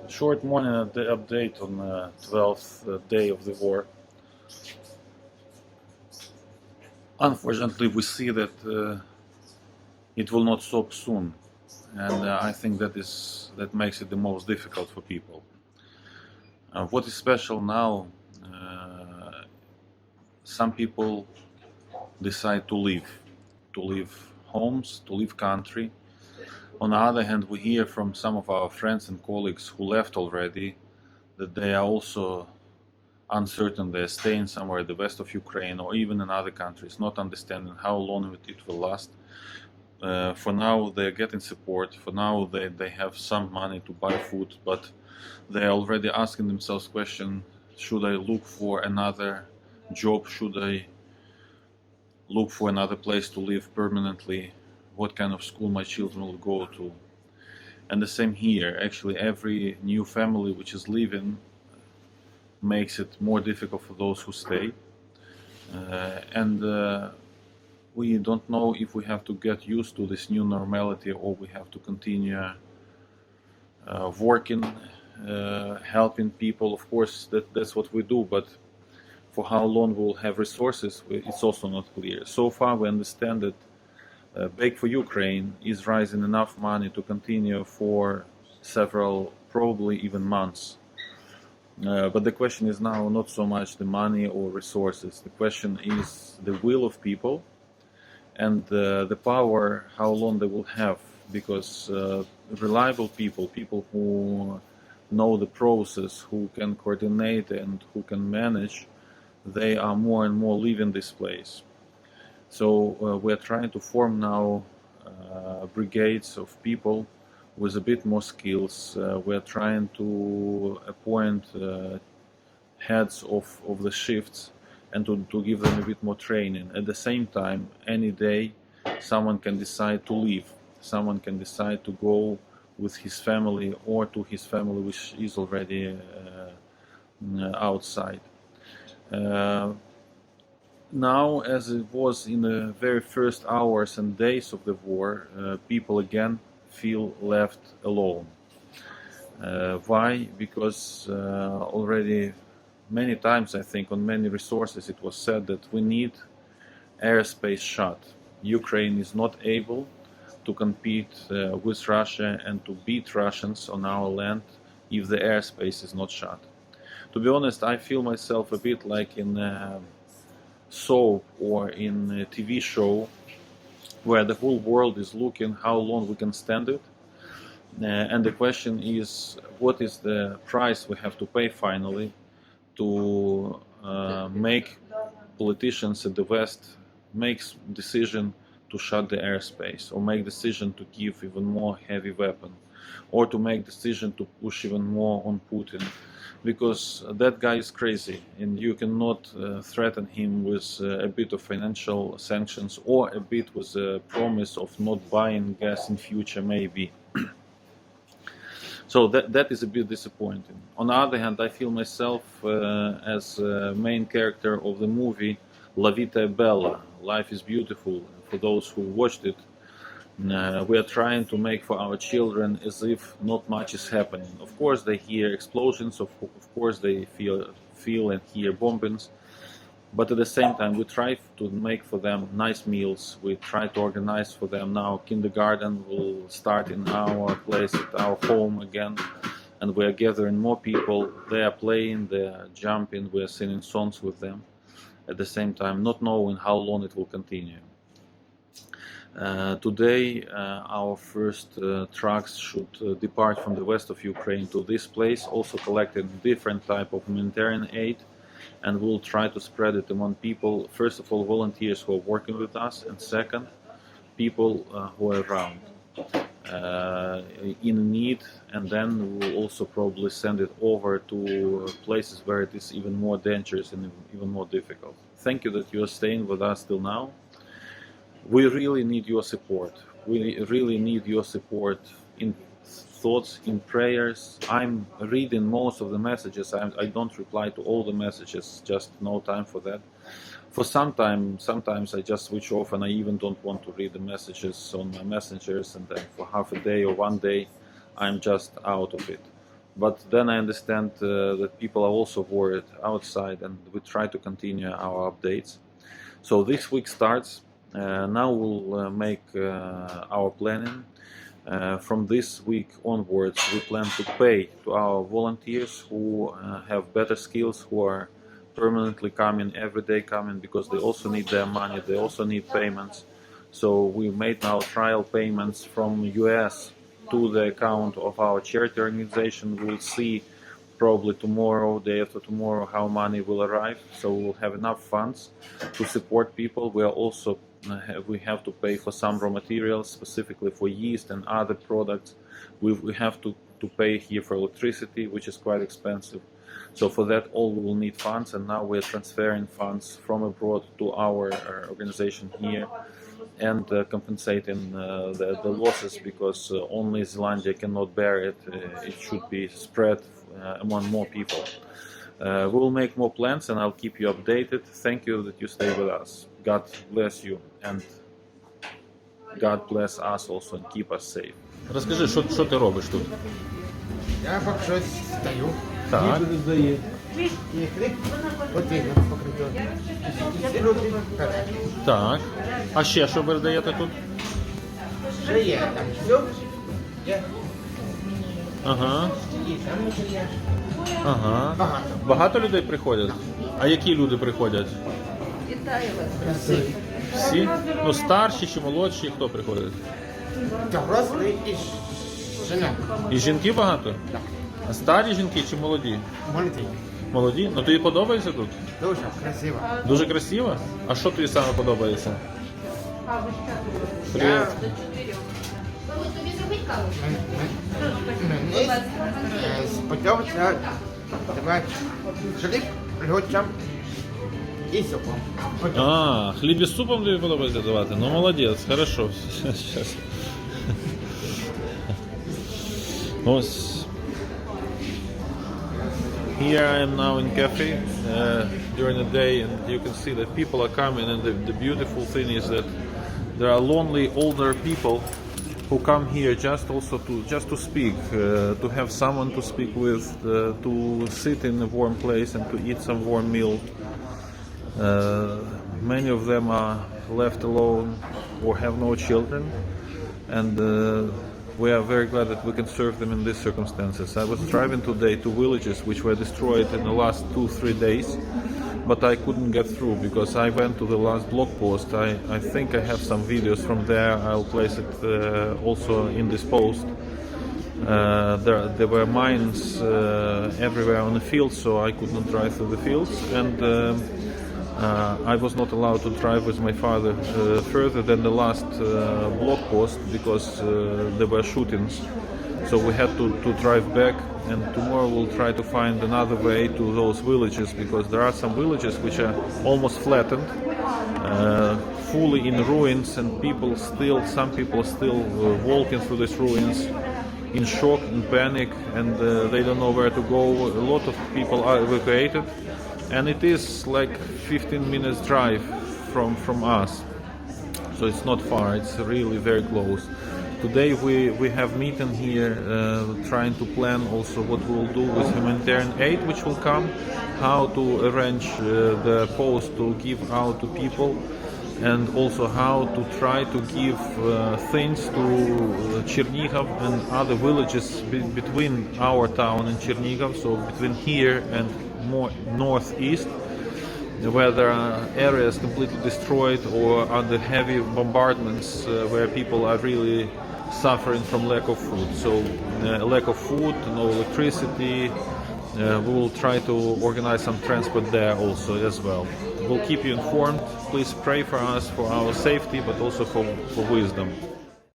Short morning update on the 12th day of the war. Unfortunately, we see that it will not stop soon, and I think that makes it the most difficult for people. What is special now? Some people decide to leave homes, to leave country. On the other hand, we hear from some of our friends and colleagues who left already that they are also uncertain. They're staying somewhere in the west of Ukraine or even in other countries, not understanding how long it will last. For now, they're getting support. For now, they have some money to buy food, but they're already asking themselves question: should I look for another job? Should I look for another place to live permanently? What kind of school my children will go to? And the same here. Actually, every new family which is leaving makes it more difficult for those who stay. And we don't know if we have to get used to this new normality or we have to continue working, helping people. Of course, that's what we do, but for how long we'll have resources, it's also not clear. So far, we understand that Bake for Ukraine is raising enough money to continue for several, probably even months. But the question is now not so much the money or resources. The question is the will of people and the power, how long they will have. Because reliable people who know the process, who can coordinate and who can manage, they are more and more leaving this place. So we're trying to form now brigades of people with a bit more skills. We're trying to appoint heads of the shifts and to give them a bit more training. At the same time, any day, someone can decide to leave. Someone can decide to go with his family or to his family which is already outside. Now, as it was in the very first hours and days of the war, people again feel left alone. Why? Because already many times, I think, on many resources, it was said that we need airspace shut. Ukraine is not able to compete with Russia and to beat Russians on our land if the airspace is not shut. To be honest, I feel myself a bit like in soap or in a TV show where the whole world is looking how long we can stand it. And the question is, what is the price we have to pay finally to make politicians in the West make decision to shut the airspace, or make decision to give even more heavy weapon, or to make decision to push even more on Putin, because that guy is crazy and you cannot threaten him with a bit of financial sanctions or a bit with a promise of not buying gas in future maybe. So that is a bit disappointing. On the other hand, I feel myself as a main character of the movie La Vita è Bella, Life is Beautiful. For those who watched it, we are trying to make for our children as if not much is happening. Of course, they hear explosions. Of course, they feel and hear bombings. But at the same time, we try to make for them nice meals. We try to organize for them now. Kindergarten will start in our place, at our home again. And we are gathering more people. They are playing, they are jumping, we are singing songs with them. At the same time, not knowing how long it will continue. Today, our first trucks should depart from the west of Ukraine to this place, also collecting different type of humanitarian aid, and we'll try to spread it among people. First of all, volunteers who are working with us, and second, people who are around in need, and then we'll also probably send it over to places where it is even more dangerous and even more difficult. Thank you that you are staying with us till now. We really need your support. We really need your support in thoughts, in prayers. I'm reading most of the messages. I don't reply to all the messages, just no time for that. For sometimes I just switch off and I even don't want to read the messages on my messengers, and then for half a day or one day I'm just out of it. But then I understand that people are also worried outside, and we try to continue our updates. So this week starts. Now we'll make our planning. From this week onwards, we plan to pay to our volunteers who have better skills, who are permanently coming, every day coming, because they also need their money, they also need payments. So we made now trial payments from US to the account of our charity organization. We'll see probably tomorrow, day after tomorrow, how money will arrive. So we'll have enough funds to support people. We are also we have to pay for some raw materials, specifically for yeast and other products. We have to pay here for electricity, which is quite expensive. So for that all we will need funds, and now we're transferring funds from abroad to our organization here, and compensating the losses, because only Zealandia cannot bear it. It should be spread among more people. We will make more plans and I'll keep you updated. Thank you that you stay with us. God bless you, and God bless us also, and keep us safe. Розкажи, що ти робиш тут? Я поки щось стою. Так. І хліб потрібно покрити. Всі люди перед. Так. А ще що ви даєте тут? Ще є там все. Є. Ага. І там є. Ага. Багато. Багато людей приходять? А які люди приходять? Красиві. Всі? Ну, старші чи молодші, хто приходить? Дорослий і жінок. І жінки багато? Так. А старі жінки чи молоді? Молоді. Молоді? Ну тобі подобається тут? Дуже красиво. Дуже красиво? А що тобі саме подобається? Привіт. Тобі зробить каву? Мені сподобається давати хліб людям і супом. А, хліб із супом тобі подобається давати? Ну молодець, хорошо. Щас. Ось. Here I am now in cafe during the day, and you can see that people are coming, and the beautiful thing is that there are lonely older people who come here just to speak, to have someone to speak with, to sit in a warm place and to eat some warm meal. Many of them are left alone or have no children, and we are very glad that we can serve them in these circumstances. I was driving today to villages which were destroyed in the last 2-3 days, but I couldn't get through because I went to the last blog post. I think I have some videos from there. I'll place it also in this post. There were mines everywhere on the fields, so I could not drive through the fields, and I was not allowed to drive with my father further than the last blog post because there were shootings. So we had to drive back, and tomorrow we'll try to find another way to those villages, because there are some villages which are almost flattened, fully in ruins, and some people are still walking through these ruins in shock and panic, and they don't know where to go. A lot of people are evacuated, and it is like 15 minutes drive from us, so it's not far, it's really very close. Today we have meeting here, trying to plan also what we will do with humanitarian aid which will come, how to arrange the post to give out to people, and also how to try to give things to Chernihiv and other villages between our town and Chernihiv, so between here and more northeast, where there are areas completely destroyed or under heavy bombardments, where people are really suffering from lack of food. So lack of food, no electricity. We will try to organize some transport there also as well. We'll keep you informed. Please pray for us, for our safety, but also for wisdom.